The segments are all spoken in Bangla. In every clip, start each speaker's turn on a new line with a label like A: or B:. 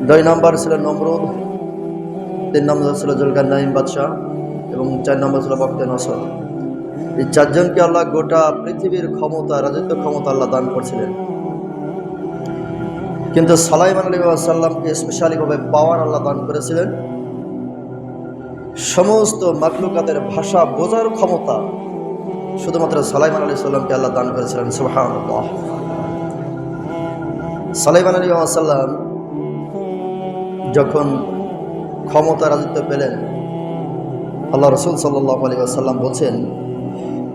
A: দুই নম্বর ছিল নমরুদ, 3 নম্বর ছিল জুলকারনাইন বাদশাহ এবং 4 নম্বর ছিল বখতে নসর। এই 4 জনকে আল্লাহ গোটা পৃথিবীর ক্ষমতা, রাজত্ব ক্ষমতা আল্লাহ দান করছিলেন। কিন্তু সুলাইমান আলাইহিস সালামকে স্পেশালি ভাবে পাওয়ার আল্লাহ দান করেছিলেন। সমস্ত মাখলুকাতের ভাষা বোঝার ক্ষমতা শুধুমাত্র সুলাইমান আলাইহিস সালামকে আল্লাহ দান করেছিলেন। সুবহানাল্লাহ। সুলাইমান আলাইহিস সালাম যখন ক্ষমতা রাজত্ব পেলেন, আল্লাহ রাসূল সাল্লাল্লাহু আলাইহি ওয়াসাল্লাম বলছেন,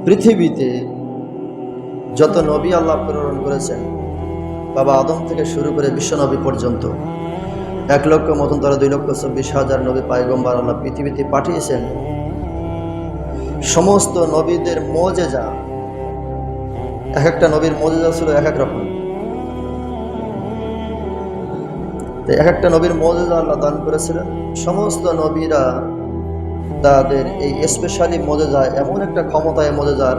A: পৃথিবীতে যত নবী আল্লাহ প্রেরণ করেছেন, বাবা আদম থেকে শুরু করে বিশ্বনবী পর্যন্ত 1 লক্ষ মতন তারা 2,24,000 নবী পয়গম্বর আল্লাহ পৃথিবীতে পাঠিয়েছেন। সমস্ত নবীদের মুজিজা, এক একটা নবীর মুজিজা ছিল এক এক রকম। এক একটা নবীর মুজিজা আল্লাহ দান করেছিলেন। সমস্ত নবীরা তাদের এই স্পেশালি মুজিজা, এমন একটা ক্ষমতায় মুজিজার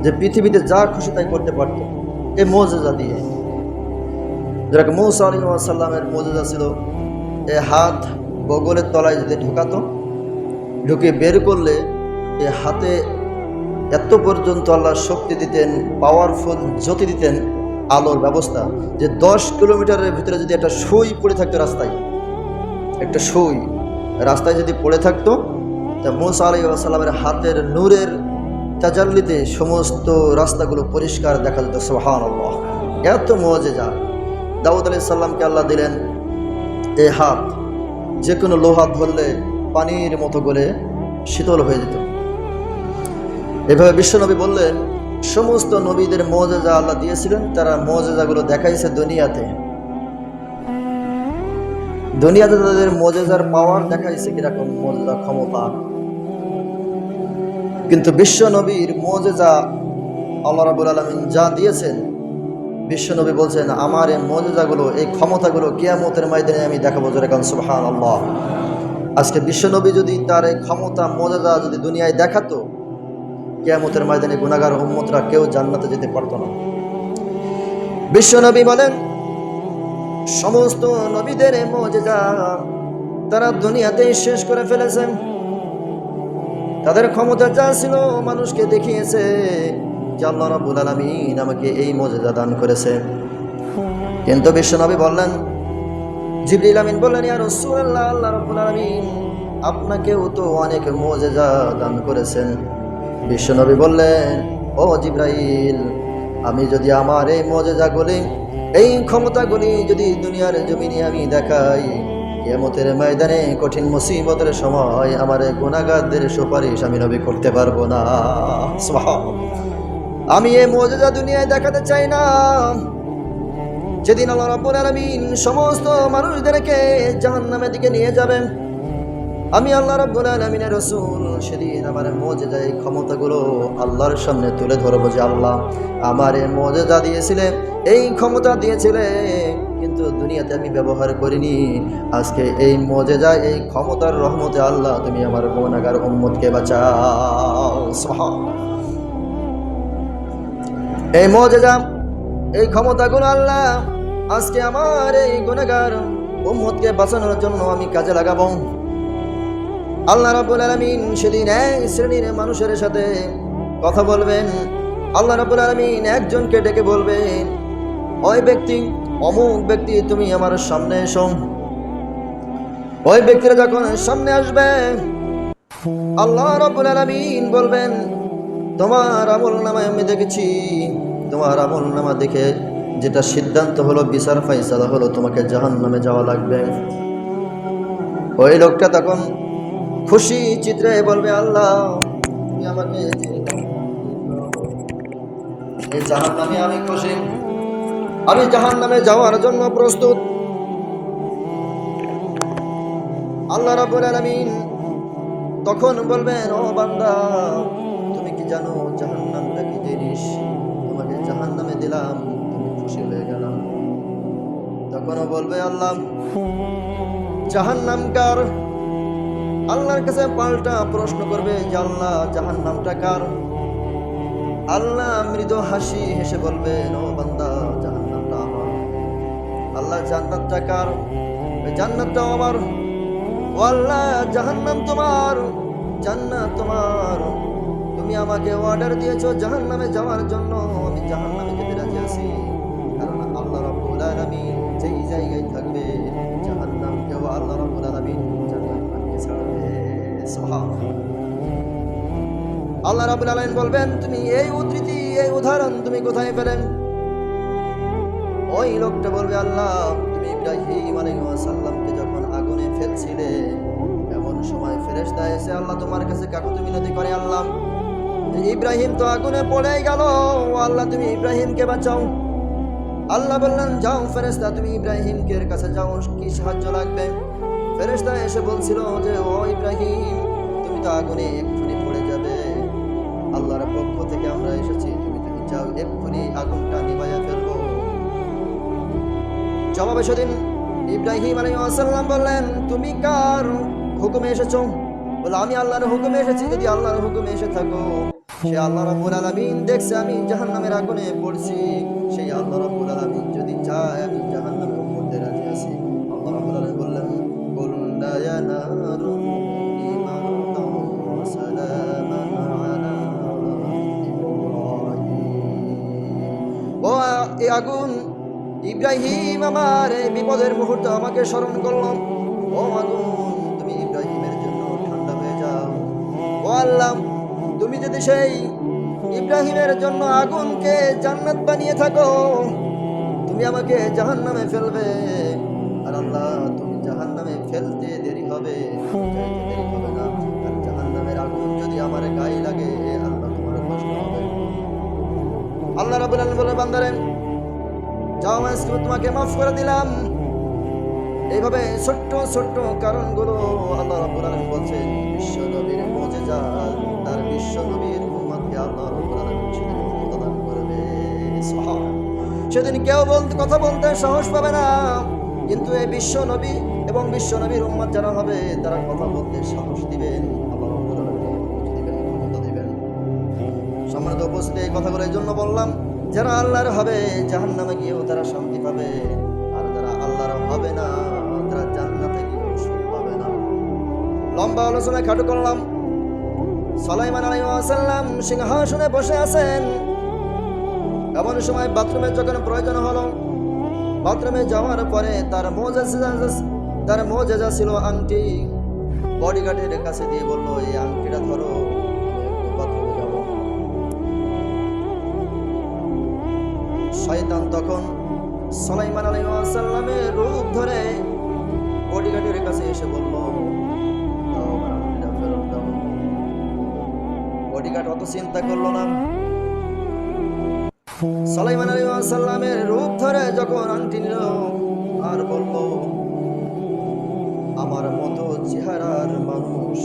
A: যে পৃথিবীতে যা খুশি তাই করতে পারত এই মুজিজা দিয়ে। যেরকম মূসা আলাইহিস সালামের মুজিজা ছিল এই হাত বগলের তলায় যদি ঢুকাতো, ঢুকে বের করলে এই হাতে এত পর্যন্ত আল্লাহ শক্তি দিতেন, পাওয়ারফুল জ্যোতি দিতেন, আলোর ব্যবস্থা, যে 10 কিলোমিটারের ভিতরে যদি একটা সুই পড়ে থাকতো রাস্তায়, একটা সুই রাস্তায় যদি পড়ে থাকতো, তা মূসা আলাইহিস সালামের হাতের নূরের তাজাল্লিতে সমস্ত রাস্তাগুলো পরিষ্কার দেখা যেত। সুবহানাল্লাহ, এত মুজিজা। দাউদ আলাইহিস সালামকে আল্লাহ দিলেন এই হাত, যে কোনো লোহা ধরলে পানির মতো গলে শীতল হয়ে যেত। এভাবে বিশ্বনবী বললেন, সমস্ত নবীদের মুজিজা আল্লাহ দিয়েছিলেন, তারা মুজিজাগুলো দেখাইছে দুনিয়াতে। দুনিয়াতে তাদের মুজিজার পাওয়ার দেখাইছে, কিরকম মুজিজা ক্ষমতা। কিন্তু বিশ্বনবীর মুজিজা আল্লাহ রাব্বুল আলামিন যা দিয়েছেন, বিশ্বনবী বলছেন, আমার এই মুজিজাগুলো, এই ক্ষমতাগুলো কিয়ামতের ময়দানে আমি দেখাবো। জোরে কান সুবহানাল্লাহ। আজকে বিশ্বনবী যদি তার এই ক্ষমতা মুজিজা যদি দুনিয়ায় দেখাতো, কিয়ামতের ময়দানে গুনাহগার উম্মতরা কেউ জান্নাতে যেতে পারতো না। বিশ্বনবী বলেন, সমস্ত নবীদের মুজিজা তারা দুনিয়াতে শেষ করে ফেলেছেন। তাদের ক্ষমতা যা ছিল মানুষকে দেখিয়েছে যে আল্লাহ রাব্বুল আলামিন আমাকে এই মুজিজা দান করেছে। কিন্তু বিশ্বনবী বললেন, জিবরিল আমিন বললেন, ইয়া রাসূলুল্লাহ, আল্লাহ রাব্বুল আলামিন আপনাকেও তো অনেক মুজিজা দান করেছেন। বিশ্বনবী বললেন, ও জিবরাইল, আমি যদি আমার এই মুজিজাগুলি, এই ক্ষমতাগুলি যদি দুনিয়ার জমিনে আমি দেখাই, কিয়ামতের ময়দানে কঠিন মুসিবতের সময় আমার গুনাহগারদের সুপারিশ আমি নবী করতে পারবো না। আমি এই মুজিজা দুনিয়ায় দেখাতে চাই না। যেদিন আল্লাহ রাব্বুল আলামিন সমস্ত মানুষদেরকে জাহান্নামের দিকে নিয়ে যাবেন, আমি আল্লাহ রাব্বুল আলামিনের রাসূল সেদিন আমার মুজিজা, এই ক্ষমতাগুলো আল্লাহর সামনে তুলে ধরবো যে আল্লাহ আমার এই মুজিজা দিয়েছিলে, এই ক্ষমতা দিয়েছিলে, কিন্তু দুনিয়াতে আমি ব্যবহার করিনি। আজকে এই মুজিজা, এই ক্ষমতার রহমতে আল্লাহ তুমি আমার গুনাহগার উম্মতকে বাঁচাও। সুবহানাল্লাহ। এই মুজিজা, এই ক্ষমতাগুলো আল্লাহ আজকে আমার এই গুনাহগার উম্মতকে বাঁচানোর জন্য আমি কাজে লাগাবো। আল্লাহ রাব্বুল আলামিন সেদিন এক শ্রেণীর মানুষের সাথে কথা বলবেন। আল্লাহ রাব্বুল আলামিন একজনকে ডেকে বলবেন, ওই ব্যক্তি, অমুক ব্যক্তি, তুমি আমার সামনে এসো। ওই ব্যক্তিরা যখন সামনে আসবে, আল্লাহ রাব্বুল আলামিন বলবেন, তোমার আমলনামায় আমি দেখেছি, তোমার আমলনামা দেখে যেটা সিদ্ধান্ত হলো, বিচার ফাইসালা হলো, তোমাকে জাহান্নামে যাওয়া লাগবে। ওই লোকটা তখন খুশি চিত্রে বলবে, আল্লাহ তুমি আমাকে এই জাহান্নামে, আমি খুশি, আমি জাহান্নামে যাওয়ার জন্য প্রস্তুত। আল্লাহ রাব্বুল আলামিন তখন বলবেন, ও বান্দা, তুমি কি জানো জাহান্নামটা কি জিনিস? তোমাকে জাহান্নামে দিলাম, তুমি খুশি হয়ে গেলাম। তখনও বলবে, আল্লাহ জাহান্নাম কার? আল্লাহর কাছে পাল্টা প্রশ্ন করবে যে আল্লাহ জাহান্নামটা কার? আল্লাহ মৃদু হাসি হেসে বলবেন, ও বান্দা, জাহান্নামটা আমার। আল্লাহ আল্লাহ জান্নাতটা কার? জান্নাতটাও আমার। ও আল্লাহ জাহান্নাম তোমার, জান্নাত তোমার। তুমি আমাকে অর্ডার দিয়েছো জাহান্নামে যাওয়ার জন্য, আমি জাহান্নামে যেতে রাজি আছি। কারণ আল্লাহ রাব্বুল আলামিন যেই জায়গায় থাকবে জাহান্নামকেও আল্লাহ রাব্বুল আলামিন জান্নাত বানিয়ে ছাড়বে। সুবহানাল্লাহ। আল্লাহ রাব্বুল আলামিন বলবেন, তুমি এই উদ্ধৃতি, এই উদাহরণ তুমি কোথায় পেলেন? ওই লোকটা বলবে, আল্লাহ তুমি ইব্রাহিম আলাইহিস সালামকে যখন আগুনে ফেলছিলে, এমন সময় ফেরেশতা এসে আল্লাহ তোমার কাছে কাকুতি মিনতি করে, আল্লাহ ইব্রাহিম তো আগুনে পড়ে গেল, ও আল্লাহ তুমি ইব্রাহিমকে বাঁচাও। আল্লাহ বললেন, যাও ফেরেশতা তুমি ইব্রাহিমকে কাছে যাও, কি সাহায্য লাগবে? ফেরেশতা এসে বলছিল যে, ও ইব্রাহিম তুমি তো আগুনে এক্ষুনি পড়ে যাবে, আল্লাহর পক্ষ থেকে আমরা এসেছি, তুমি যাও এক্ষুনি আগুনটা নিভাইয়া ফেলবো। জবাবে সেদিন ইব্রাহিম আলাইহিস সালাম বললেন, তুমি কার হুকুমে এসেছো? বলে, আমি আল্লাহর হুকুমে এসেছি। যদি আল্লাহর হুকুমে এসে থাকো, সে আল্লাহ রাব্বুল আলামিন দেখছে আমি জাহান্নামের আগুনে পড়ছি, সেই আল্লাহ রাব্বুল আলামিন যদি চায় আমি জাহান্নামের মধ্যে রাজি আছি। আল্লাহ রাব্বুল আলামিন বললেন, কুল্লা ইয়া নারু ইমাতাও ওয়া সালামান আলা ইব্রাহিম। ও এই আগুন, ইব্রাহিম আমার এই বিপদের মুহূর্তে আমাকে স্মরণ করল। ও আগুন তুমি ইব্রাহিমের জন্য ঠান্ডা হয়ে যাও। ও আল্লাহ তুমি যদি সেই ইব্রাহিমের জন্য আগুনকে জান্নাত বানিয়ে থাকো, তুমি আমাকে জাহান্নামে ফেলবে। আর আল্লাহ তুমি জাহান্নামে ফেলতে দেরি হবে, দেরি হবে না। আর জাহান্নামের আগুন যদি আমার গায়ে লাগে, আল্লাহ তোমার কষ্ট হবে। আল্লাহ রাব্বুল আলামিন বলে, বান্দারে যাও, আজকে তোমাকে মাফ করে দিলাম। এইভাবে ছোট্ট ছোট্ট কারণগুলো আল্লাহ রাব্বুল আলামিন বলছেন বিশ্ব নবীর মুজিজা, তার বিশ্ব নবীর উম্মতকে আল্লাহ রাব্বুল আলামিন সেদিন ক্ষমতা দান করবে। সেদিন কেউ কথা বলতে সাহস পাবে না, কিন্তু এই বিশ্ব নবী এবং বিশ্ব নবীর উম্মত যারা হবে তারা কথা বলতে সাহস দিবেন, আল্লাহ রাব্বুল আলামিন দিবেন, ক্ষমতা দিবেন। সম্মানিত উপস্থিতি, এই কথাগুলো এই জন্য বললাম, যারা আল্লাহর হবে জাহান্নামে গিয়েও তারা শান্তি পাবে, আর যারা আল্লাহর হবে না তারা জান্নাতে গিয়েও সুখ পাবে না। লম্বা আলোচনায় খাটো করলাম। সুলাইমান আলাইহিস সালাম সিংহাসনে বসে আছেন। এমন সময় বাথরুমে যখন প্রয়োজন হলো, বাথরুমে যাওয়ার পরে তার মোজেজা ছিল আংটি। বডিগার্ডের কাছে দিয়ে বলল, এই আংটিটা ধরো, বাথরুমে যাবো। শয়তান তখন সুলাইমান আলাইহিস সালামের রূপ ধরে বডিগার্ডের কাছে এসে বলল, বডিগার্ড অত চিন্তা করলো না। সুলাইমান আলাইহিস সালামের রূপ ধরে যখন আংটি নিল আর বলল, আমার মতো চেহারার মানুষ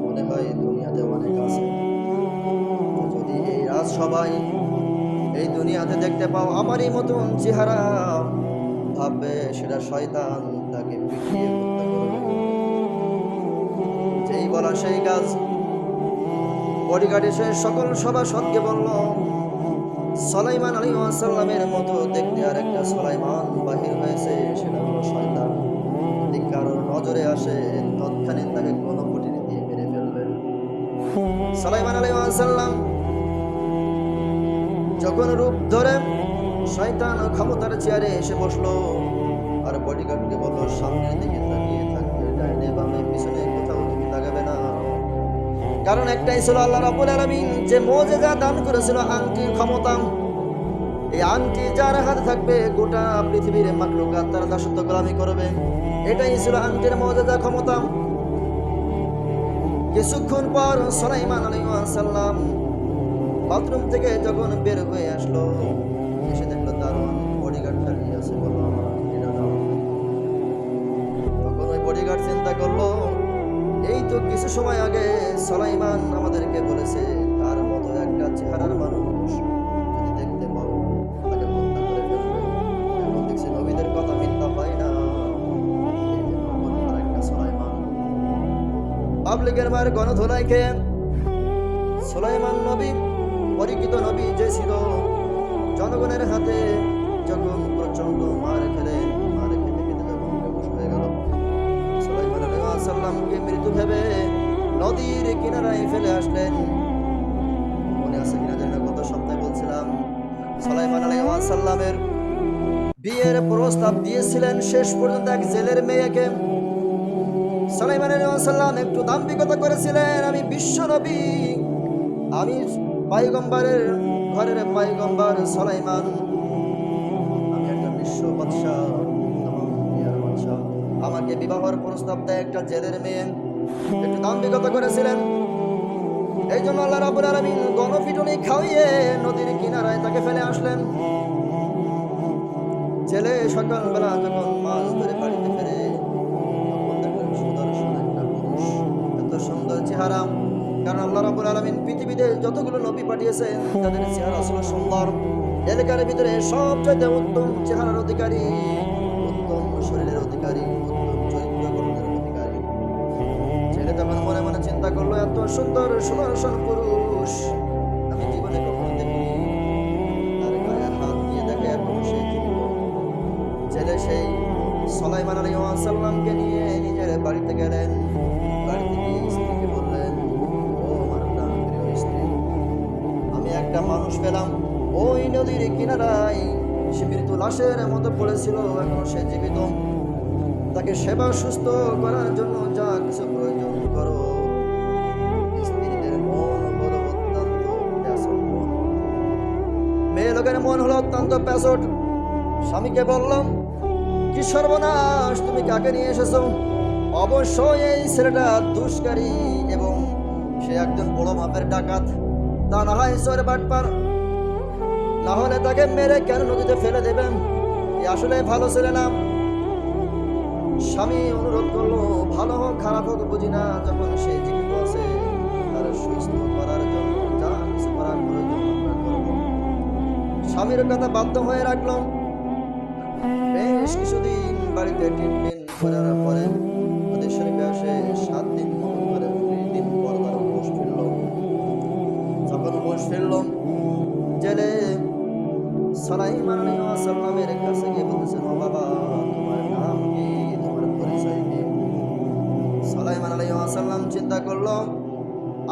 A: মনে হয় দুনিয়াতে অনেক আছে, যদি এই রাজ সবাই এই দুনিয়াতে দেখতে পাও আমারই মতন চেহারা, ভাববে সেটা শয়তান, তাকে পিটিয়ে হত্যা করবে। যেই বলা সেই কাজ। বডিগার্ড এসে সকল সভাসদকে বলল, সুলাইমান আলাইহিস সালামের মতো দেখতে আর একটা সুলাইমান বাহির হয়েছে, সেটা হলো শয়তান। যদি কারোর নজরে আসে তৎক্ষণাৎ তাকে কোনো কুটিরে দিয়ে মেরে ফেলবেন। সুলাইমান আলাইহিস সালাম যখন রূপ ধরে শয়তান ক্ষমতার চেয়ারে এসে বসলো, আর বডিগার্ডকে বলল, সামনের দিকে তাকিয়ে থাকবে, ডাইনে বামে পিছনে কোথাও তুমি তাকাবে না। কারণ একটাই ছিল, আল্লাহ রাব্বুল আলামিন যে মুজিজা দান করেছিল আংটির ক্ষমতা। এই আংটি যার হাতে থাকবে গোটা পৃথিবীর মাখলুকাত তার দাসত্ব গোলামি করবে। এটাই ছিল আংটির মুজিজা ক্ষমতা। কিছুক্ষণ পর সুলাইমান আলাইহিস সালাম বাথরুম থেকে যখন বের হয়ে আসলো, এসে দেখলো দারোয়ান বডিগার্ড দাঁড়িয়ে আছে, বললো, আমার আংটিটা দাও। তখন ওই বডিগার্ড চিন্তা করলো, এই তো কিছু সময় আগে সুলাইমান আমাদেরকে বলেছে তার মতো একটা চেহারার মানুষ যদি দেখতে পাও তাকে হত্যা করে ফেলবে। এখন দেখছি নবীদের কথা মিথ্যা হয় না, একটা সুলাইমান। পাবলিকের মার গণধোলাই খেয়ে সুলাইমান নবী, পরীক্ষিত নবী যে ছিল, জনগণের হাতে যখন প্রচন্ড মার খেলেন, মার সাল্লামের বিয়ের প্রস্তাব দিয়েছিলেন শেষ পর্যন্ত এক জেলের মেয়েকে। সুলাইমান আলাইহিস সালাম একটু দাম্ভিকতা করেছিলেন, আমি বিশ্ব নবী, আমি পয়গম্বরের ঘরের পয়গম্বর সুলাইমান, আমি একটা বিশ্ব বাদশাহ, তামাম দুনিয়ার বাদশাহ, আমাকে বিবাহের প্রস্তাব দেয় একটা জেলের মেয়ে। একটু দাম্ভিকতা করেছিলেন, এই জন্য আল্লাহ রাব্বুল আলামিন গণপিটুনি খাওয়িয়ে নদীর কিনারায় তাকে ফেলে আসলেন। জেলে সকালবেলা যখন মাছ ধরে বাড়িতে ফেরে, তখন দেখলেন সুদর্শন একটা পুরুষ, এত সুন্দর চেহারা। কারণ আল্লাহ রাব্বুল আলামিন পৃথিবীতে যতগুলো নবী পাঠিয়েছেন তাদের চেহারা ছিল সুন্দর। এলাকার ভিতরে সবচেয়ে উত্তম চেহারার অধিকারী, উত্তম শরীরের অধিকারী, উত্তম চরিত্র গঠনের অধিকারী। ছেলে তখন মনে মনে চিন্তা করলো, এত সুন্দর সুদর্শন পুরুষ আমি জীবনে কখনো দেখিনি। তার গায়ে হাত দিয়ে দেখে এখন সেই জীবিত। ছেলে সেই সুলাইমান আলাইহিস সালামকে নিয়ে নিজের বাড়িতে গেলেন। বাড়িতে গিয়ে স্ত্রীকে বললেন, ও আমার প্রিয় স্ত্রী, আমি একটা মানুষ পেলাম ওই নদীর কিনারায়, সে মৃত লাশের মতো পড়েছিল, এখন সে জীবিত। তাকে সেবা সুস্থ করার জন্য যা কিছু প্রয়োজন করো। স্ত্রীদের মন হলো অত্যন্ত প্যাসট মন, মেয়ে লোকের মন হলো অত্যন্ত প্যাসট। স্বামীকে বললাম, কি সর্বনাশ, তুমি কাকে নিয়ে এসেছো? অবশ্যই এই ছেলেটা দুষ্কারী এবং সে একজন বড় মাপের ডাকাত, তা না হয় চোর বাটপার, না হলে তাকে মেরে কেন নদীতে ফেলে দেবেন? এ আসলে ভালো ছেলে না। স্বামী অনুরোধ করলো, ভালো হোক খারাপ হোক বুঝি না, যখন সে জীবিত আছে তার সুস্থ করার জন্য যা কিছু করার প্রয়োজন আমরা করব। স্বামীর কথা বাধ্য হয়ে রাখলাম। বেশ কিছুদিন বাড়িতে ট্রিটমেন্ট করার পরে ওদের শরীরে আসে 7 দিন মতো করে, 19 দিন পর তার হুঁশ ফিরল। যখন হুঁশ ফিরল, জেলে সুলাইমান আলাইহিস সালামের কাছে গিয়ে বলতেছেন, ও বাবা, তোমার নাম কি, তোমার পরিচয় কি? সুলাইমান আলাইহিস সালাম চিন্তা করলো,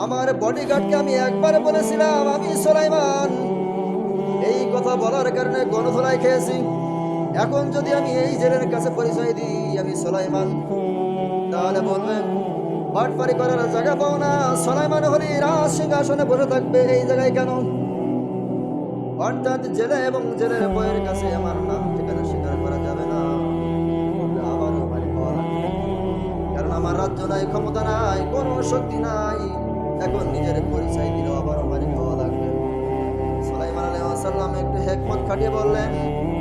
A: আমার বডিগার্ডকে আমি একবার বলেছিলাম আমি সুলাইমান, এই কথা বলার কারণে গণধোলাই খেয়েছি। এখন যদি আমি এই জেলের কাছে পরিচয় দিই আমি সুলাইমান, তাহলে বলবেন বাটপারি করার জায়গা পাও না, সুলাইমান হলি রাজ সিংহাসনে বসে থাকবে, এই জায়গায় কেন? অর্থাৎ জেলে এবং জেলের বইয়ের কাছে আমার নাম ঠিকানা স্বীকার করা যাবে না, আবারও বাড়ি পাওয়া লাগবে। কারণ আমার রাজ্য নাই, ক্ষমতা নাই, কোনো শক্তি নাই, এখন নিজের পরিচয় দিলেও আবারও বাড়ি পাওয়া লাগবে। সুলাইমান আলাইহিস সালাম একটু হিকমত খাটিয়ে বললেন,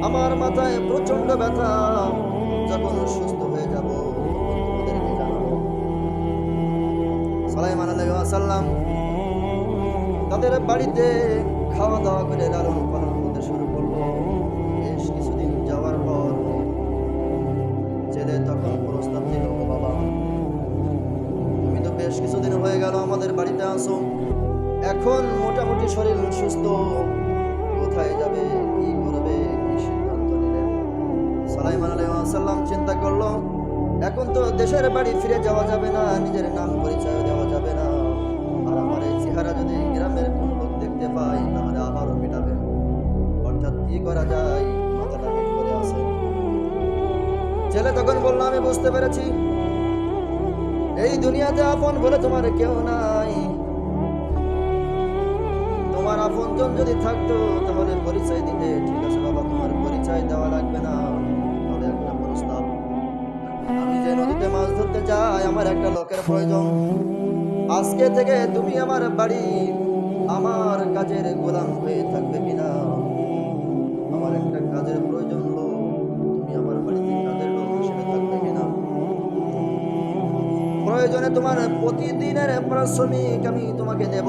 A: আমার মাথায় প্রচন্ড ব্যথা, যখন সুস্থ হয়ে যাব তখন তোমাদেরকে জানাবো। সুলাইমান আলাইহিস সালাম তাদের বাড়িতে খাওয়া দাওয়া করে লালন পালন করতে শুরু করলো। বেশ কিছুদিন যাওয়ার পর ছেলে তখন প্রস্তাব দিল, বাবা তুমি তো বেশ কিছুদিন হয়ে গেল আমাদের বাড়িতে আসো, এখন মোটামুটি শরীর সুস্থ, কোথায় যাবে, কি করবে, কি সিদ্ধান্ত নিলেন? সুলাইমান আলাইহিস সালাম চিন্তা করলো, এখন তো দেশের বাড়ি ফিরে যাওয়া যাবে না, নিজের নাম পরিচয় দেওয়া যাবে না, আর আমার এই চেহারা যদি গ্রামের কোন লোক দেখতে পাই তাহলে আবারও মেটাবে। অর্থাৎ কি করা যায়, মাথাটা হিট করে আসে। ছেলে তখন বললো, আমি বুঝতে পেরেছি, এই দুনিয়াতে আপন বলে তোমার কেউ নাই, তোমার আপনজন যদি থাকতো তাহলে পরিচয় দিতে। ঠিক আছে বাবা, তোমার পরিচয় দেওয়া লাগবে না, তবে একটা প্রস্তাব, আমি যে নদীতে মাছ ধরতে যাই আমার একটা লোকের প্রয়োজন। আজকে থেকে তুমি আমার বাড়ি আমার কাজের গোলাম হয়ে থাকবে কিনা? আমার একটা কাজের প্রয়োজন লোক, তুমি আমার বাড়িতে কাজের লোক হিসেবে থাকবে কিনা? প্রয়োজনে তোমার প্রতিদিনের পারিশ্রমিক আমি তোমাকে দেব,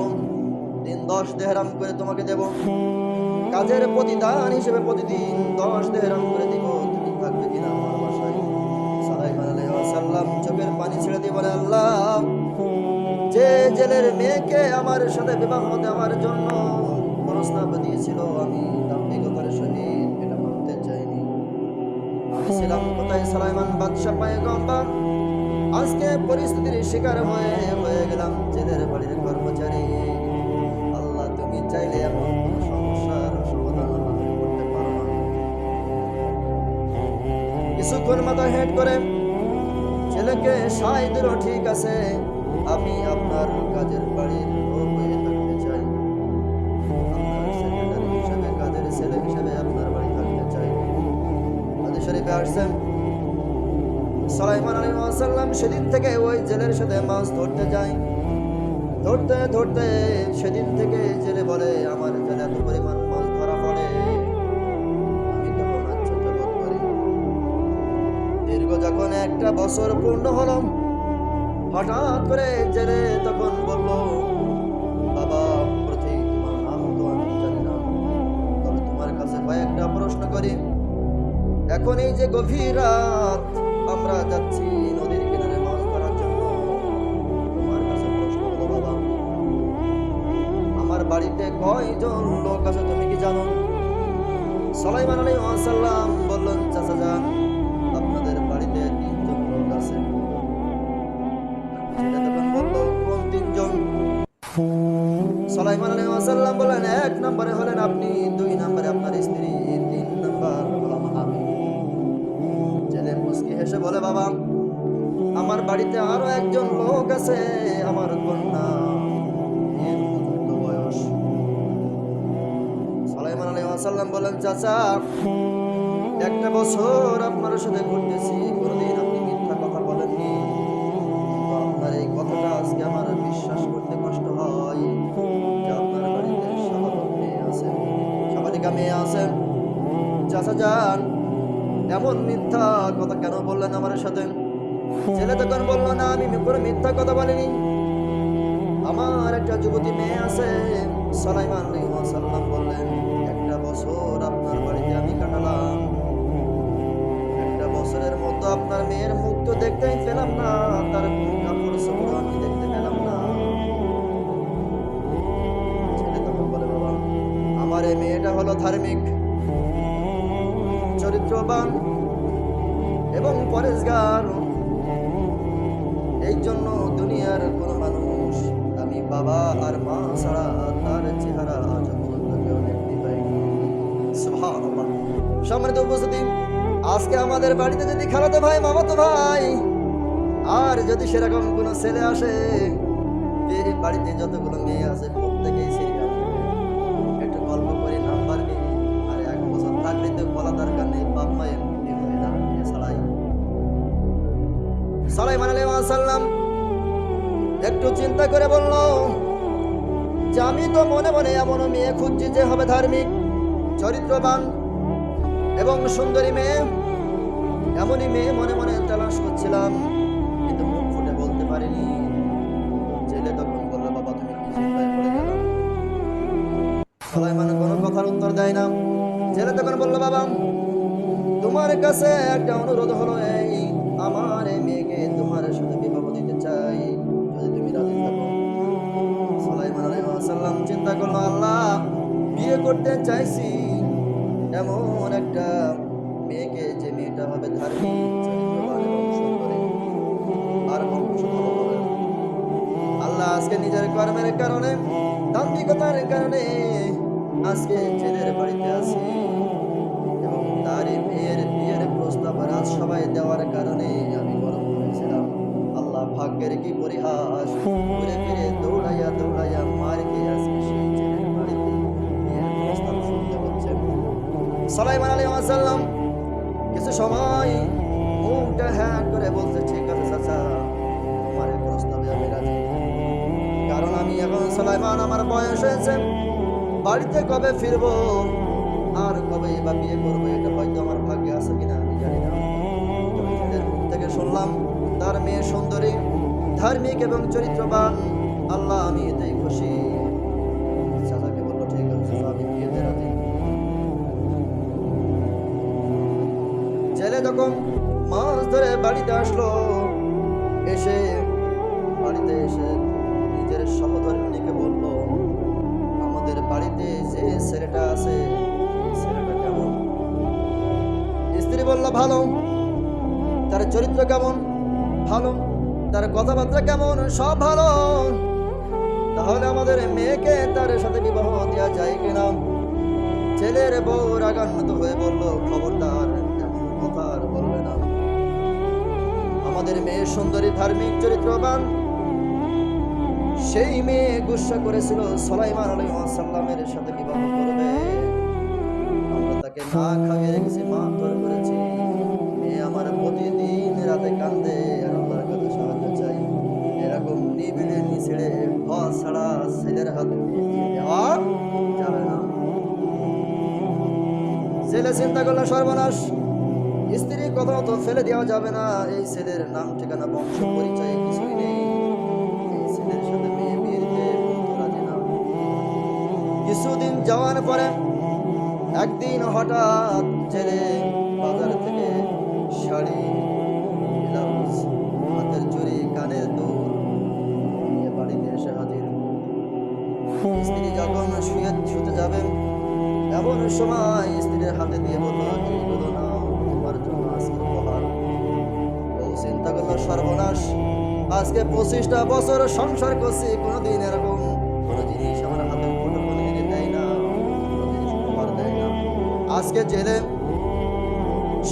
A: দিন 10 দেহরাম করে তোমাকে দেব, কাজের প্রতিদান হিসেবে প্রতিদিন 10 দেহরাম করে দিব, তুমি থাকবে কিনা আমার বাসায়? সুলাইমান আলাইহিস সালাম চোখের পানি ছেড়ে দিয়ে বলে, আল্লাহ, যে জেলের মেয়েকে আমার সাথে বিবাহ দেওয়ার জন্য প্রস্তাব দিয়েছিল আমি দাম্ভিকতার সহিত এটা মানতে চাইনি। আমি ছিলাম কোথায় সুলাইমান বাদশাহ পয়গম্বর, আজকে পরিস্থিতির শিকার হয়ে গেলাম জেলের বাড়ির কর্মচারী। আল্লাহ, তুমি চাইলে এমন কোনো সমস্যার সমাধান আমাদের করতে পারো না। কিছুক্ষণ মাথা হেঁট করে ছেলেকে সায় দিল, ঠিক আছে, আমি আপনার কাজের বাড়ির লোক হয়ে থাকতে চাই, আপনার সেক্রেটারি হিসেবে, কাজের ছেলে হিসেবে আপনার বাড়ি থাকতে চাই। হাদিস শরীফে আসছেন সুলাইমান আলাইহিস সালাম সেদিন থেকে ওই জেলের সাথে মাছ ধরতে যায়। ধরতে ধরতে সেদিন থেকে জেলে বলে, আমার জেলে এত পরিমাণ মাছ ধরা পড়ে, আমি তখন আশ্চর্য বোধ করি। দীর্ঘ যখন 1টা বছর পূর্ণ হলো, হঠাৎ করে জেলে তখন বলল, বাবা প্রতীক, তোমার নাম তো আমি জানি না, তবে তোমার কাছে কয়েকটা প্রশ্ন করি। এখন এই যে গভীর রাত, আমরা যাচ্ছি নদীর কিনারে মাছ ধরার জন্য, তোমার কাছে প্রশ্ন হলো বাবা, আমার বাড়িতে কয়জন লোক আছে তুমি কি জানো? সুলাইমান আলাইহিস সালাম বললেন, চাচা যান, আপনাদের বাড়িতে 3জন লোক আছে। সেটা তখন বলল, কোন 3জন? সুলাইমান আলাইহিস সালাম বললেন, 1 নম্বরে হলেন আপনি, 2 নম্বরে আপনার স্ত্রী, 3 নম্বর হলাম আমি। ছেলে মুস্কি হেসে বলে, বাবা আমার বাড়িতে আরো একজন লোক আছে, আমার কন্যা, এর উপযুক্ত বয়স। সুলাইমান আলাইহিস সালাম বলেন, চাচা 1টা বছর আপনার সাথে ঘুরতেছি, কোনোদিন আপনি মিথ্যা কথা বলেননি, কিন্তু আপনার এই কথাটা আজকে আমার বিশ্বাস করতে কষ্ট হয় যে আপনার বাড়িতে সাবালিকা মেয়ে আছে। চাচা যান, এমন মিথ্যা কথা কেন বললেন আমার সাথে? ছেলে তখন বলল, না আমি কোনো মিথ্যা কথা বলিনি, আমার একটা যুবতী মেয়ে আছে। সুলাইমান আলাইহিস সালাম বললেন, 1টা বছর আপনার বাড়িতে আমি কাটালাম, 1টা বছরের মতো আপনার মেয়ের মুখ তো দেখতেই পেলাম না, তার কাপড় চোপড় আমি দেখতে পেলাম না। ছেলে তখন বলে, বাবা আমার এই মেয়েটা হলো ধার্মিক, চরিত্রবান এবং পরেশগার, এই জন্য দুনিয়ার কোন মানুষ আমি বাবা আর মা ছাড়া তার চেহারা আজ পর্যন্ত কেউ দেখতে পাইনি। সুবহানাল্লাহ। সম্মানিত উপস্থিতি, আজকে আমাদের বাড়িতে যদি খালাতো ভাই, মামাতো ভাই আর যদি সেরকম কোনো ছেলে আসে, এই বাড়িতে যতগুলো মেয়ে আছে প্রত্যেকেই সিরিয়াল একটু গল্প করে নাম্বার নিই, আর 1 বছর থাকলে তো বলা দরকার নেই, বাপ মায়ের ছাড়াই। সুলাইমান আলাইহিস সালাম একটু চিন্তা করে বলল যে আমি তো মনে মনে এমন মেয়ে খুঁজছি যে হবে ধার্মিক, চরিত্রবান এবং সুন্দরী মেয়ে, এমনই মেয়ে মনে মনে তালাশ করছিলাম, কিন্তু মুখ ফুটে বলতে পারিনি। ছেলে তখন বলল, বাবা তুমি কি চিন্তায় পড়ে গেল? সুলাইমান কোনো কথার উত্তর দেয় না। ছেলে তখন বলল, বাবা তোমার কাছে একটা অনুরোধ হলো, এই আমার এই মেয়েকে তোমার সাথে বিবাহ দিতে চাই, যদি তুমি রাজি থাকো। সুলাইমান আলাইহিস সালাম চিন্তা করলো, আল্লাহ বিয়ে করতে চাইছি এমন একটা মেয়েকে, যে মেয়েটা হবে ধার্মিক, চরিত্রবান এবং সুন্দরী আর বংশধর হবে। আল্লাহ আজকে নিজের কর্মের কারণে, দাম্ভিকতার কারণে আজকে ছেলের বাড়িতে আছি, এবং তার মেয়ের বিয়ের প্রস্তাব রাজসভায় দেওয়ার কারণে আমি গরম করেছিলাম। আল্লাহ ভাগ্যের কি পরিহাস, ঘুরে ফিরে দৌড়াইয়া দৌড়াইয়া মার খেয়ে আজকে সেই ছেলের বাড়িতে বিয়ের প্রস্তাব শুনতে হচ্ছে। সুলাইমান আলাইহিস সালাম কিছু সময় মুখটা হ্যাঁ করে বলতে, ঠিক আছে চাচা, তোমার এই প্রস্তাবে আমি রাজি, কারণ আমি এখন সুলাইমান, আমার বয়স হয়েছে, বাড়িতে কবে ফিরবো আর কবে বা বিয়ে করবো এটা হয়তো আমার ভাগ্যে আছে কিনা আমি জানি না। তবে ছেলের মুখ থেকে শুনলাম তার মেয়ে সুন্দরী, ধার্মিক এবং চরিত্রবান, আল্লাহ আমি এতেই খুশি। চাচাকে বললো, ঠিক আছে চাচা, আমি বিয়েতে রাজি। ছেলে তখন মাছ ধরে বাড়িতে আসলো, বাড়িতে এসে নিজের সহধর্মিণীকে বলল, আমাদের বাড়িতে যে ছেলেটা আছে ছেলেটা কেমন? স্ত্রী বলল, ভালো। তার চরিত্র কেমন? ভালো। তার কথাবার্তা কেমন? সব ভালো। তাহলে আমাদের মেয়েকে তার সাথে বিবাহ দেওয়া যায় কিনা? ছেলের বউ রাগান্বিত হয়ে বলল, খবরদার এমন কথা আর বলবে না। আমাদের মেয়ে সুন্দরী, ধার্মিক, চরিত্রবান। সেই মেয়ে গুসা করেছিল সুলাইমান আলাইহিস সালামের সাথে বিবাহ করবে। আমরা তাকে না খাইয়ে রেখেছি, মারধর করেছি। মেয়ে আমার প্রতিদিন রাতে কান্দে আর আল্লাহর কাছে সাহায্য চাই। এরকম নিবিড়ে নিছেড়ে ভয় ছাড়া ছেলের হাতে দিয়ে দেওয়া যাবে না। ছেলে চিন্তা করলে সর্বনাশ, স্ত্রীর কথা তো ফেলে দেওয়া যাবে না। এই ছেলের নাম ঠিকানা বংশ পরিচয় কিছুই নেই, এই ছেলের সাথে মেয়ে বিয়ে দিতে রাজি না। কিছুদিন যাওয়ার পরে একদিন হঠাৎ ছেলে বাজার থেকে শাড়ি, ব্লাউজ, হাতের চুড়ি, কানের দুল নিয়ে বাড়িতে এসে হাজির। স্ত্রী যখন শুতে যাবেন এমন সময় স্ত্রীর হাতে দিয়ে বলল, এইগুলো নাও, তোমার জন্য আজকে উপহার। ও চিন্তা করলো সর্বনাশ, আজকে 25টা বছর সংসার করছি, কোনোদিন এরকম কোনো জিনিস আমার হাতে কোনোদিন দেয় না, কোনো জিনিস উপহার দেয় না। আজকে জেলে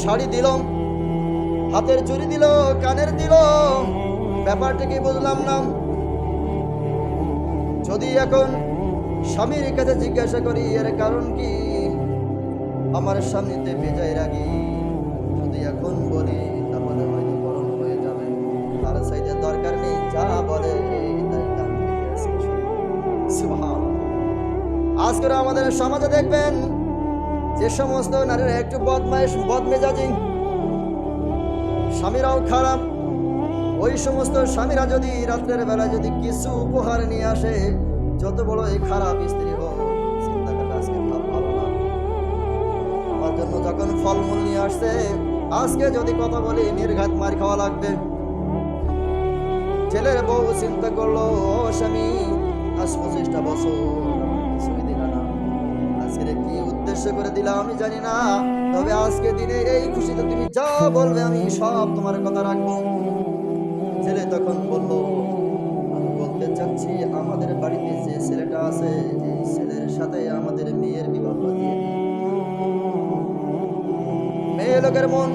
A: শাড়ি দিল, হাতের চুড়ি দিল, কানের দিল, ব্যাপারটা কি বুঝলাম না। যদি এখন স্বামীর কাছে জিজ্ঞাসা করি এর কারণ কি, আমার সামনেতে বেজায় রাগি, যদি এখন বলি তাহলে হয়তো গরম হয়ে যাবে। তার সাইডে দরকার নেই, যা বলে তাই কান থেকে আসে। সুবহানাল্লাহ। আজকে আমাদের সমাজে দেখবেন যে সমস্ত নারীরা একটু বদমাইশ, বদমেজাজি, স্বামীরাও খারাপ, ওই সমস্ত স্বামীরা যদি রাত্রের বেলা যদি কিছু উপহার নিয়ে আসে, যত বড় এই খারাপ স্ত্রী হোক, চিন্তা করে আজকে ভালো না। আমার জন্য যখন ফলমূল নিয়ে আসছে, আজকে যদি কথা বলি নির্ঘাত মার খাওয়া লাগবে। ছেলের বউ চিন্তা করলো, ও স্বামী, আজ 25টা বছর কিছুই দিলা না, আজকে কি উদ্দেশ্য করে দিলাম আমি জানি না, তবে আজকে দিনে এই খুশিতে তুমি যা বলবে আমি সব তোমার কথা রাখবো। ছেলে তখন বলল, আমি বলতে চাচ্ছি আমাদের বাড়িতে যে ছেলেটা আছে, এই ছেলের সাথে আমাদের মেয়ের বিবাহ দিয়ে দিই। মেয়ে লোকের মন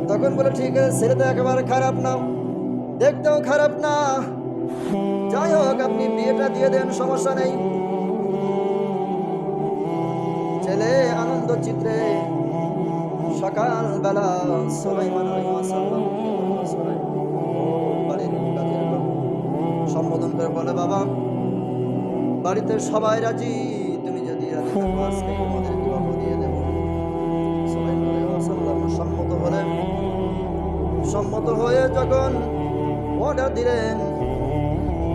A: তখন বলে, ঠিক আছে, ছেলে তো একেবারে খারাপ না, দেখতেও খারাপ না, যাই হোক আপনি বিয়েটা দিয়ে দেন, সমস্যা নেই। ছেলে আনন্দ চিত্রে সকালবেলা সুলাইমান আলাইহিস সালাম বাড়ির কাজের লোক সম্বোধন করে বলে, বাবা, বাড়িতে সবাই রাজি, তুমি যদি রাজি থাকো আজকে তোমাদের বিবাহ দিয়ে দেব। সুলাইমান আলাইহিস সালাম সম্মত হয়ে যখন অর্ডার দিলেন,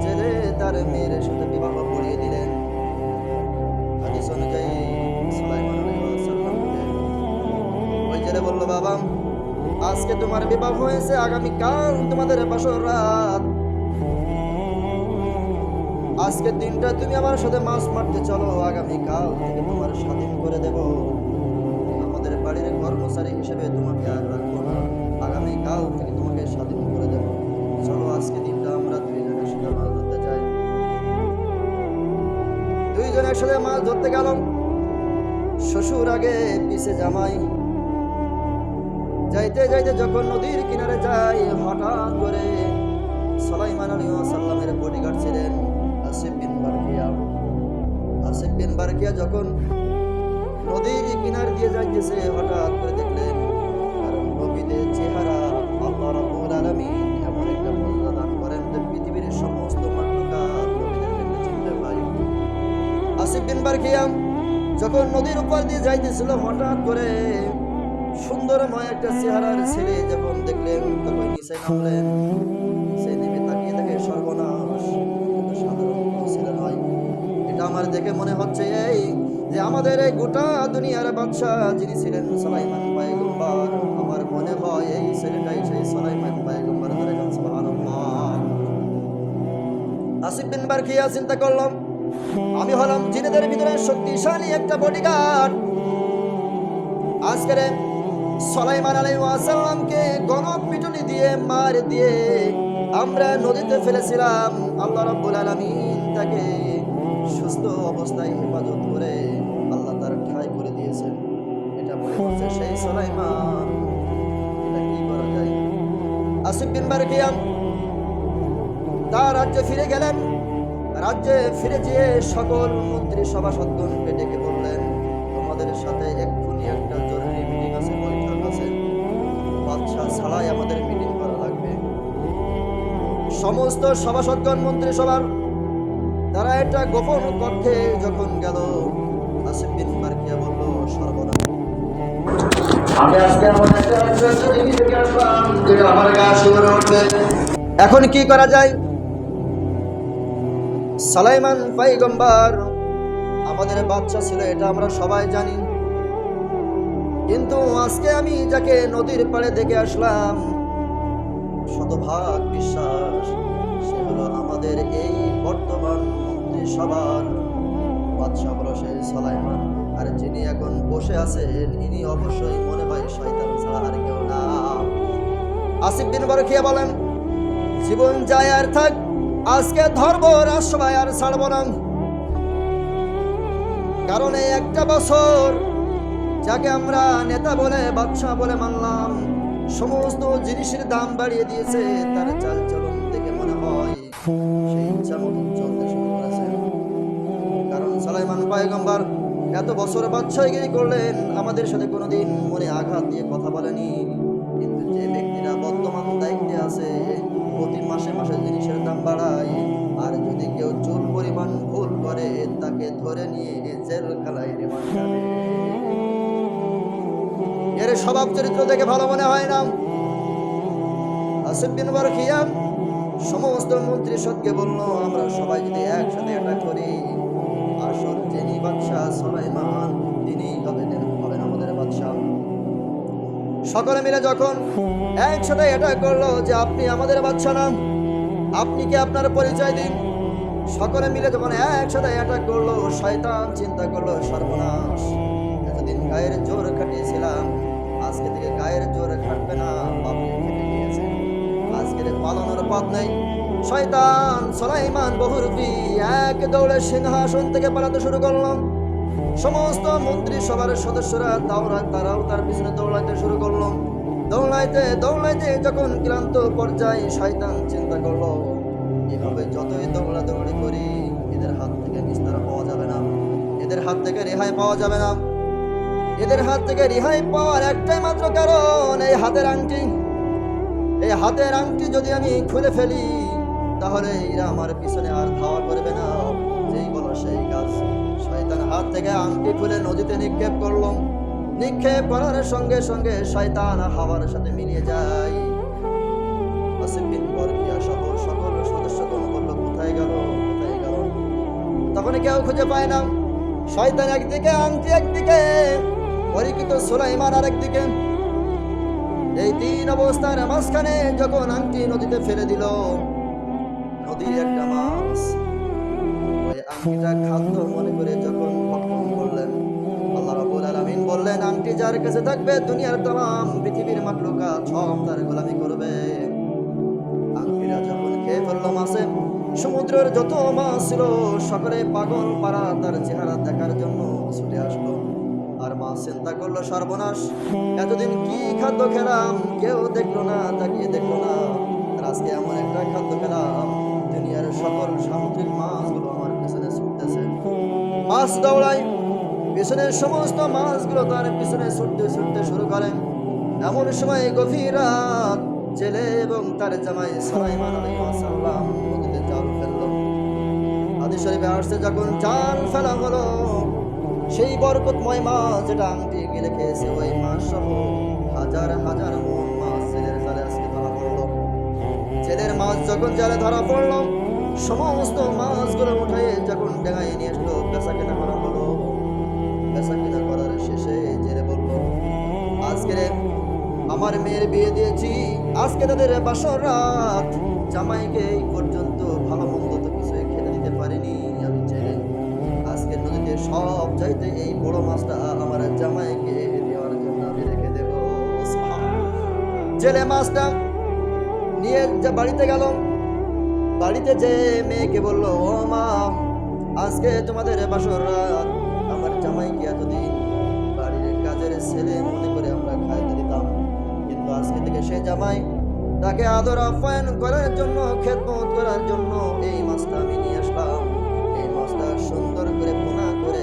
A: ছেলে তার মেয়ের সাথে বিবাহ করিয়ে দিলেন। হাদিস অনুযায়ী সুলাইমান আলাইহিস সালাম ওই ছেলে বলল, বাবা, আজকে তোমার বিবাহ হয়েছে, আগামীকাল তোমাদের বাসর রাত, আজকের দিনটা তুমি আমার সাথে মাছ মারতে চলো, আগামীকাল থেকে তোমার স্বাধীন করে দেব, আমাদের বাড়ির কর্মচারী হিসেবে তোমাকে আর রাখবো না, আগামীকাল থেকে তোমাকে স্বাধীন করে দেব, চলো আজকে দিনটা আমরা দুইজনের সাথে মাছ ধরতে যাই। দুইজন একসাথে মাছ ধরতে গেল, শ্বশুর আগে পিছে জামাই। যাইতে যাইতে যখন নদীর কিনারে যায়, হঠাৎ করে সুলাইমান আলাইহিস সালামের বডিগার্ড ছিলেন আসিফ বিন বারকিয়া। আসিফ বিন বারকিয়া যখন নদীর কিনার দিয়ে যাইতেছে, হঠাৎ করে দেখলেন কারণ নবীদের চেহারা আল্লাহ রাব্বুল আলামিন এমন একটা মর্যাদা দান করেন যে পৃথিবীর সমস্ত মাখলুকাত নবীদেরকে চিনতে পায়। আসিফ বিন বারকিয়া যখন নদীর উপর দিয়ে যাইতেছিল, হঠাৎ করে সুন্দরময় একটা চেহারার ছেলে যখন দেখলেন, তখন নিচে নামলেন। সেই নেমে তাকিয়ে দেখে, সর্বনাশ, সাধারণ ছেলে নয়, এটা আমার দেখে মনে হচ্ছে এই যে আমাদের এই গোটা দুনিয়ার বাদশা যিনি ছিলেন সুলাইমান পয়গম্বর, আমার মনে হয় এই ছেলেটাই সেই সুলাইমান পয়গম্বর। সুবহানাল্লাহ। আসিফ বিন বারকিয়া চিন্তা করলাম, আমি হলাম জিনেদের ভিতরে শক্তিশালী একটা বডিগার্ড, আজকের সুলাইমান আলাইহিস সালামকে গণপিটুনি দিয়ে মার দিয়ে আমরা নদীতে ফেলেছিলাম, আল্লাহ রাব্বুল আলামিন তাকে সুস্থ অবস্থায় হেফাজত করে আল্লাহ তার ঠাঁই করে দিয়েছেন। এটা মনে হচ্ছে সেই সুলাইমান, এটা কি করা যায়? আসিফ বিন বারকিয়া তার রাজ্যে ফিরে গেলেন। রাজ্যে ফিরে যেয়ে সকল মন্ত্রী সভাসদগণকে ডেকে বললেন, তোমাদের সাথে এক্ষুনি একটা জরুরি মিটিং আছে, বৈঠক আছে, বাদশাহ ছাড়াই আমাদের মিটিং করা লাগবে। সমস্ত সভাসদগণ মন্ত্রী সভার তারা একটা গোপন কক্ষে যখন গেল, আসিফ বিন বারকিয়া বলল, সর্বনাশ, আমি আজকে আমার গা শিউরে উঠবে। এখন কি করা যায়? সুলাইমান পয়গম্বর আমাদের বাদশা ছিল, এটা আমরা সবাই জানি, কিন্তু আজকে আমি যাকে নদীর পাড়ে দেখে আসলাম, শতভাগ বিশ্বাস সে হলো আমাদের এই বর্তমান মন্ত্রিসভার বাদশা, হলো সেই সুলাইমান। আর যিনি এখন বসে আছেন ইনি অবশ্যই মনে হয় শয়তান ছাড়া আর কেউ না। আসিফ বিন বারকিয়া বলেন, জীবন যায় আর থাক, আজকে ধরবো রাজসভায় আর ছাড়বো না। কারণ এই একটা বছর যাকে আমরা নেতা বলে বাদশাহ বলে মানলাম, সমস্ত জিনিসের দাম বাড়িয়ে দিয়েছে। তার চাল চলন দেখে মনে হয় সেই ইচ্ছা মতন চলতে শুরু করেছে। কারণ সুলাইমান পয়গম্বর এত বছর বাদশাহগিরি করলেন, আমাদের সাথে কোনোদিন মনে আঘাত দিয়ে কথা বলেনি। কিন্তু যে ব্যক্তিরা বর্তমান দায়িত্বে আছে, প্রতি মাসে মাসে জিনিসের দাম বাড়ায়, আর যদি কেউ চুল পরিমাণ ভুল করে তাকে ধরে নিয়ে জেলখানায় রিমান্ড দেবে। এর স্বভাব চরিত্র দেখে ভালো মনে হয় না। আসিফ বিন বারকিয়া সমস্ত মন্ত্রী সদকে বলল, আমরা সবাই যদি একসাথে এটা করি, আসল যিনি বাদশাহ সুলাইমান তিনি হবেন আমাদের বাদশাহ। সকলে মিলে যখন একসাথে এটা করলো যে আপনি আমাদের বাদশাহ না, আপনি কি আপনার পরিচয় দিন। সকলে মিলে যখন একসাথে এটা করলো, শয়তান চিন্তা করলো, সর্বনাশ, এতদিন গায়ের জোর খাটিয়েছিলাম, আজকে থেকে গায়ের জোর খাটবে না, বাপে খেটে গিয়েছে, আজকের পালানোর পথ নেই। শয়তান সুলাইমান বহুরূপী এক দৌড়ে সিংহাসন থেকে পালাতে শুরু করলাম। সমস্ত মন্ত্রী সভার সদস্যরা তারাও তার পিছনে দৌড়াইতে শুরু করলো। দৌড়াইতে দৌড়াইতে যখন ক্লান্ত পর্যায়ে শয়তান চিন্তা করলো, এভাবে যতই দৌড়াদৌড়ি করি এদের হাত থেকে নিস্তার পাওয়া যাবে না, এদের হাত থেকে রেহাই পাওয়া যাবে না। এদের হাত থেকে রেহাই পাওয়ার একটাই মাত্র কারণ, এই হাতের আংটি। এই হাতের আংটি যদি আমি খুলে ফেলি, তাহলে এরা আমার পিছনে আর ধাওয়া করবে না। যেই বলো সেই কাজ। শয়তান হাত থেকে আংটি খুলে নদীতে নিক্ষেপ করলো। নিক্ষেপ করার সঙ্গে সঙ্গে শয়তান হাওয়ার সাথে মিলিয়ে যায়। আসিফ বিন বারকিয়া সহ সকল সদস্যগণ বলল, কোথায় গেল, কোথায় গেল? তখন কেউ খুঁজে পায় না। শয়তান একদিকে, আংটি একদিকে, পরিচিত সুলাইমান আর একদিকে। এই তিন অবস্থার মাঝখানে যখন আংটি নদীতে ফেলে দিল, নদীর একটা মাছ ওই আংটিটা খাদ্য মনে করে যখন ভক্ষণ করলেন, আল্লাহ রাব্বুল আলামিন বললেন, আংটি যার কাছে থাকবে দুনিয়ার तमाम পৃথিবীর মাখলুকাত সব তার গোলামি করবে। আংটিটা যখন খেয়ে ফেললো মাছে, সমুদ্রের যত মাছ ছিল সকলে পাগল পাড়া তার চেহারা দেখার জন্য ছুটে আসলো। আর মাছ চিন্তা করলো, সর্বনাশ, এতদিন কি খাদ্য খেলাম, কেউ দেখলো না, তাকিয়ে দেখলো না, আর আজকে এমন একটা খাদ্য খেলাম, দুনিয়ার সকল সামুদ্রিক মাছগুলো আমার পিছনে ছুটতেছে। মাছ দৌড়ায়, পিছনের সমস্ত মাছগুলো তার পিছনে ছুটতে ছুটতে শুরু করেন। এমন সময় গভীর রাত, জেলে এবং তার জামাই সুলাইমান আলাইহিস সালাম নদীতে জাল ফেললো। হাদিস শরীফে আসছে, যখন জাল ফেলা হলো, সেই বরকতময় মাছ যেটা আংটি গিলে খেয়েছে, ওই মাছ সহ হাজার হাজার মন মাছ জেলের জালে আজকে ধরা পড়লো। জেলের মাছ যখন জালে ধরা পড়লো, সমস্ত মাছগুলো উঠে যখন ডেঙায় নিয়ে আসলো, বেচা কেনা করা হলো। বেচা কেনা করার শেষে জেলে বলল, আজকে আমার মেয়ের বিয়ে দিয়েছি, আজকে তাদের বাসর রাত, জামাইকে এই পর্যন্ত ভালো মন্দ তো কিছুই খেতে দিতে পারিনি, আমি জেলে আজকের নদীতে সব চাইতে এই বড় মাছটা আমার জামাইকে দেওয়ার জন্য আমি রেখে দেব। জেলে মাছটা নিয়ে বাড়িতে গেল। বাড়িতে যে মেয়েকে বলল, ও মা, আজকে তোমাদের বাসর রাত, আমার জামাইকে এতদিন বাড়ির কাজের ছেলে মনে করে আমরা খাইতে দিতাম, কিন্তু আজকে থেকে সে জামাই তাকে আদর আপ্যায়ন করার জন্য, খেদমত করার জন্য এই মাছটা আমি নিয়ে আসলাম। এই মাছটা সুন্দর করে ভুনা করে